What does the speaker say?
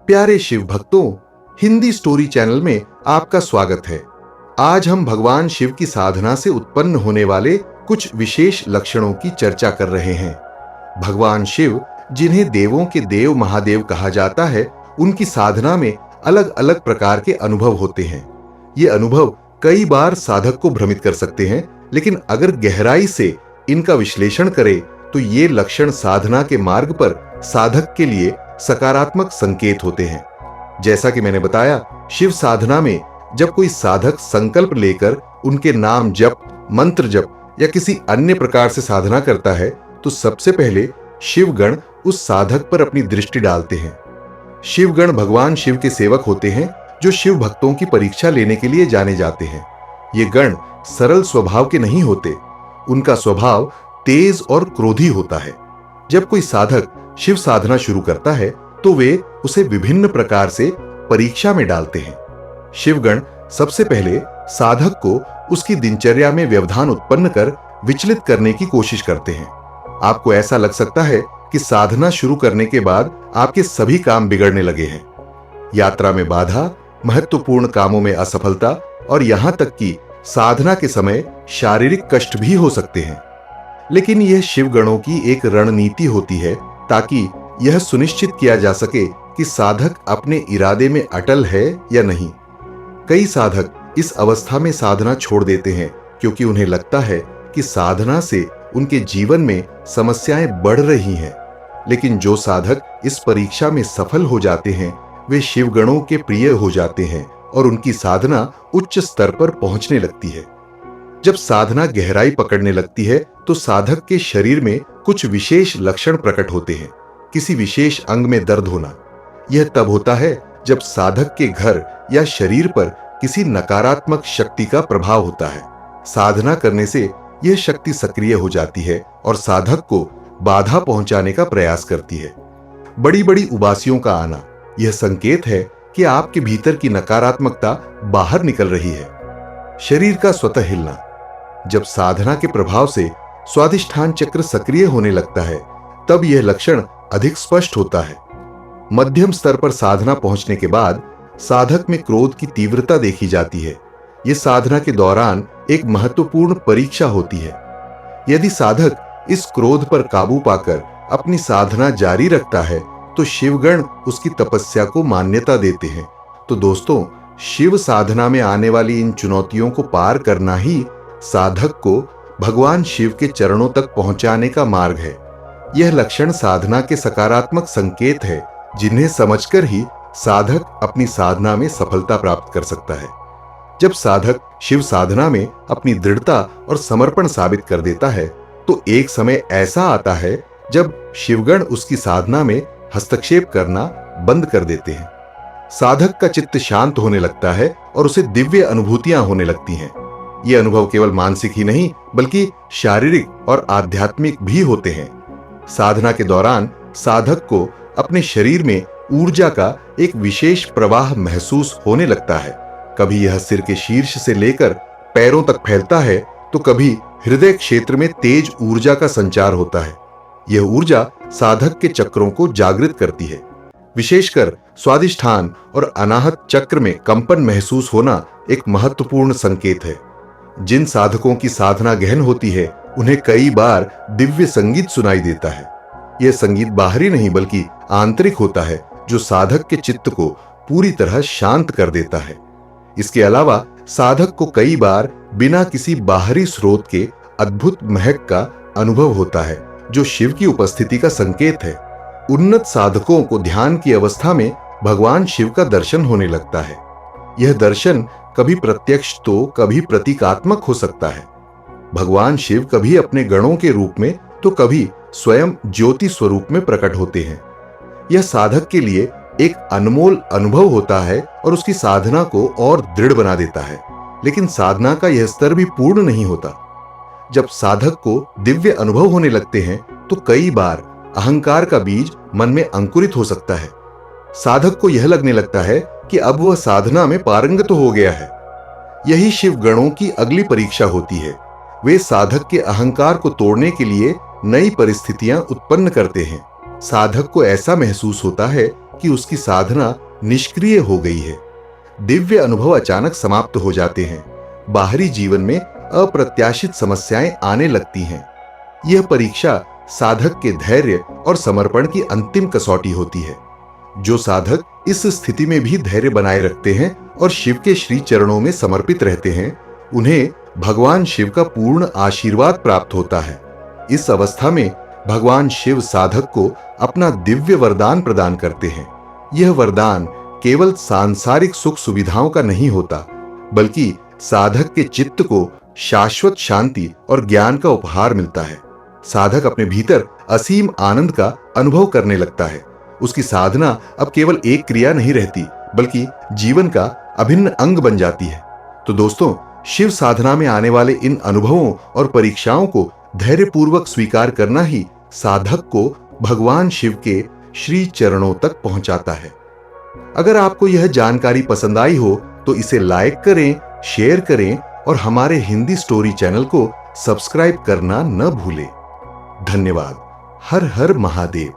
प्यारे शिव भक्तों, Hindi story channel में आपका स्वागत है। आज हम भगवान शिव की साधना से उत्पन्न होने वाले कुछ विशेष लक्षणों की चर्चा कर रहे हैं। भगवान शिव, जिन्हें देवों के देव महादेव कहा जाता है, उनकी साधना में अलग अलग प्रकार के अनुभव होते हैं। ये अनुभव कई बार साधक को भ्रमित कर सकते हैं, लेकिन अगर गहराई से इनका विश्लेषण करें तो ये लक्षण साधना के मार्ग पर साधक के लिए सकारात्मक संकेत होते हैं। जैसा कि मैंने बताया, शिव साधना में जब कोई साधक संकल्प लेकर उनके नाम जप, मंत्र जप या किसी अन्य प्रकार से साधना करता है तो सबसे पहले शिवगण उस साधक पर अपनी दृष्टि डालते हैं। शिवगण भगवान शिव के सेवक होते हैं जो शिव भक्तों की परीक्षा लेने के लिए जाने जाते हैं। ये गण सरल स्वभाव के नहीं होते, उनका स्वभाव तेज और क्रोधी होता है। जब कोई साधक शिव साधना शुरू करता है तो वे उसे विभिन्न प्रकार से परीक्षा में डालते हैं। शिवगण सबसे पहले साधक को उसकी दिनचर्या में व्यवधान उत्पन्न कर विचलित करने की कोशिश करते हैं। आपको ऐसा लग सकता है कि साधना शुरू करने के बाद आपके सभी काम बिगड़ने लगे हैं। यात्रा में बाधा, महत्वपूर्ण कामों में असफलता और यहां तक कि साधना के समय शारीरिक कष्ट भी हो सकते हैं। लेकिन यह शिवगणों की एक रणनीति होती है ताकि यह सुनिश्चित किया जा सके कि साधक अपने इरादे में अटल है या नहीं। कई साधक इस अवस्था में साधना छोड़ देते हैं क्योंकि उन्हें लगता है कि साधना से उनके जीवन में समस्याएं बढ़ रही हैं। लेकिन जो साधक इस परीक्षा में सफल हो जाते हैं वे शिवगणों के प्रिय हो जाते हैं और उनकी साधना उच्च स्तर पर पहुंचने लगती है। जब साधना गहराई पकड़ने लगती है तो साधक के शरीर में कुछ विशेष लक्षण प्रकट होते हैं। किसी विशेष अंग में दर्द होना, यह तब होता है जब साधक के घर या शरीर पर किसी नकारात्मक शक्ति का प्रभाव होता है। साधना करने से यह शक्ति सक्रिय हो जाती है और साधक को बाधा पहुंचाने का प्रयास करती है। बड़ी बड़ी उबासियों का आना, यह संकेत है कि आपके भीतर की नकारात्मकता बाहर निकल रही है। शरीर का स्वतः हिलना, जब साधना के प्रभाव से स्वादिष्ठान चक्र सक्रिय होने लगता है तब यह लक्षण अधिक स्पष्ट होता है। मध्यम स्तर पर साधना पहुंचने के बाद साधक में क्रोध की तीव्रता देखी जाती है। यह साधना के दौरान एक महत्वपूर्ण परीक्षा होती है। यदि साधक इस क्रोध पर काबू पाकर अपनी साधना जारी रखता है तो शिवगण उसकी तपस्या को मान्यता देते हैं। तो दोस्तों, शिव साधना में आने वाली इन चुनौतियों को पार करना ही साधक को भगवान शिव के चरणों तक पहुंचाने का मार्ग है। यह लक्षण साधना के सकारात्मक संकेत है जिन्हें समझकर ही साधक अपनी साधना में सफलता प्राप्त कर सकता है। जब साधक शिव साधना में अपनी दृढ़ता और समर्पण साबित कर देता है तो एक समय ऐसा आता है जब शिवगण उसकी साधना में हस्तक्षेप करना बंद कर देते हैं। साधक का चित्त शांत होने लगता है और उसे दिव्य अनुभूतियां होने लगती हैं। ये अनुभव केवल मानसिक ही नहीं बल्कि शारीरिक और आध्यात्मिक भी होते हैं। साधना के दौरान साधक को अपने शरीर में ऊर्जा का एक विशेष प्रवाह महसूस होने लगता है। कभी यह सिर के शीर्ष से लेकर पैरों तक फैलता है तो कभी हृदय क्षेत्र में तेज ऊर्जा का संचार होता है। यह ऊर्जा साधक के चक्रों को जागृत करती है। विशेषकर स्वादिष्ठान और अनाहत चक्र में कंपन महसूस होना एक महत्वपूर्ण संकेत है। जिन साधकों की साधना गहन होती है उन्हें कई बार दिव्य संगीत सुनाई देता है। यह संगीत बाहरी नहीं बल्कि आंतरिक होता है जो साधक के चित्त को पूरी तरह शांत कर देता है। इसके अलावा साधक को कई बार बिना किसी बाहरी स्रोत के अद्भुत महक का अनुभव होता है जो शिव की उपस्थिति का संकेत है। उन्नत साधकों को ध्यान की अवस्था में भगवान शिव का दर्शन होने लगता है। यह दर्शन कभी प्रत्यक्ष तो कभी प्रतीकात्मक हो सकता है। भगवान शिव कभी अपने गणों के रूप में तो कभी स्वयं ज्योति स्वरूप में प्रकट होते हैं। यह साधक के लिए एक अनमोल अनुभव होता है और उसकी साधना को और दृढ़ बना देता है। लेकिन साधना का यह स्तर भी पूर्ण नहीं होता। जब साधक को दिव्य अनुभव होने लगते हैं तो कई बार अहंकार का बीज मन में अंकुरित हो सकता है। साधक को यह लगने लगता है कि अब वह साधना में पारंगत हो गया है। यही शिव गणों की अगली परीक्षा होती है। वे साधक के अहंकार को तोड़ने के लिए नई परिस्थितियां उत्पन्न करते हैं। साधक को ऐसा महसूस होता है कि उसकी साधना निष्क्रिय हो गई है। दिव्य अनुभव अचानक समाप्त हो जाते हैं। बाहरी जीवन में अप्रत्याशित समस्याएं आने लगती हैं। यह परीक्षा साधक के धैर्य और समर्पण की अंतिम कसौटी होती है। जो साधक इस स्थिति में भी धैर्य बनाए रखते हैं और शिव के श्री चरणों में समर्पित रहते हैं, उन्हें भगवान शिव का पूर्ण आशीर्वाद प्राप्त होता है। इस अवस्था में भगवान शिव साधक को अपना दिव्य वरदान प्रदान करते हैं। यह वरदान केवल सांसारिक सुख सुविधाओं का नहीं होता, बल्कि साधक के चित्त को शाश्वत शांति और ज्ञान का उपहार मिलता है। साधक अपने भीतर असीम आनंद का अनुभव करने लगता है। उसकी साधना अब केवल एक क्रिया नहीं रहती, बल्कि जीवन का अभिन्न अंग बन जाती है। तो दोस्तों, शिव साधना में आने वाले इन अनुभवों और परीक्षाओं को धैर्यपूर्वक स्वीकार करना ही साधक को भगवान शिव के श्री चरणों तक पहुंचाता है। अगर आपको यह जानकारी पसंद आई हो तो इसे लाइक करें, शेयर करें और हमारे हिंदी स्टोरी चैनल को सब्सक्राइब करना न भूलें। धन्यवाद। हर हर महादेव।